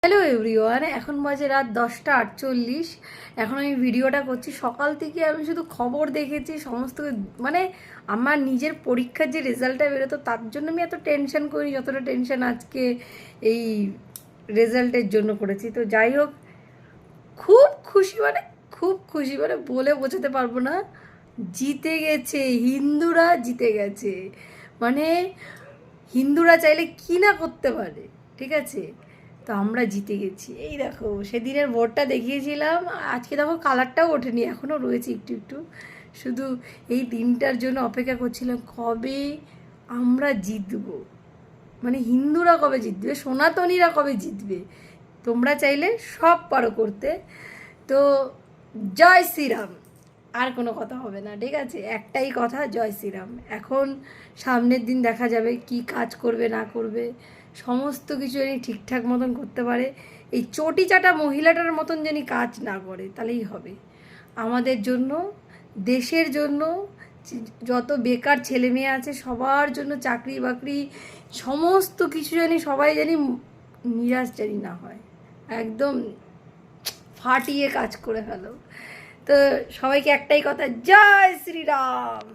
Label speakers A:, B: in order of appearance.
A: Hello everyone, এখন বাজে রাত 10টা 48। এখন আমি ভিডিওটা করছি। সকাল থেকে আমি শুধু খবর দেখেছি সমস্ত, মানে আমার নিজের পরীক্ষার যে রেজাল্টটা বেরোতো তার জন্য আমি এত টেনশন করি যতটা টেনশন আজকে এই রেজাল্টের জন্য করেছি। তো যাই হোক, খুব খুশি, মানে খুব খুশি, মানে বলে বোঝাতে পারবো না। জিতে গেছে, হিন্দুরা জিতে গেছে। মানে হিন্দুরা চাইলে কি না করতে পারে, ঠিক আছে? তো আমরা জিতে গেছি। এই দেখো, সেদিনের ভোটটা দেখিয়েছিলাম, আজকে দেখো কালারটাও ওঠেনি, এখনও রয়েছে একটু একটু। শুধু এই দিনটার জন্য অপেক্ষা করছিলাম, কবে আমরা জিতবো, মানে হিন্দুরা কবে জিতবে, সনাতনীরা কবে জিতবে। তোমরা চাইলে সব পারো করতে। তো জয় শ্রীরাম। আর কোনো কথা হবে না, ঠিক আছে? একটাই কথা, জয় শ্রীরাম। এখন সামনের দিন দেখা যাবে কি কাজ করবে না করবে, সমস্ত কিছু জানি ঠিকঠাক মতন করতে পারে। এই চটি চাটা মহিলাটার মতন জানি কাজ না করে, তাহলেই হবে আমাদের জন্য, দেশের জন্য। যত বেকার ছেলে মেয়ে আছে সবার জন্য চাকরি বাকরি সমস্ত কিছু জানি, সবাই জানি নিরাশ জানি না হয়, একদম ফাটিয়ে কাজ করে ফেলো। তো সবাইকে একটাই কথা, জয় শ্রীরাম।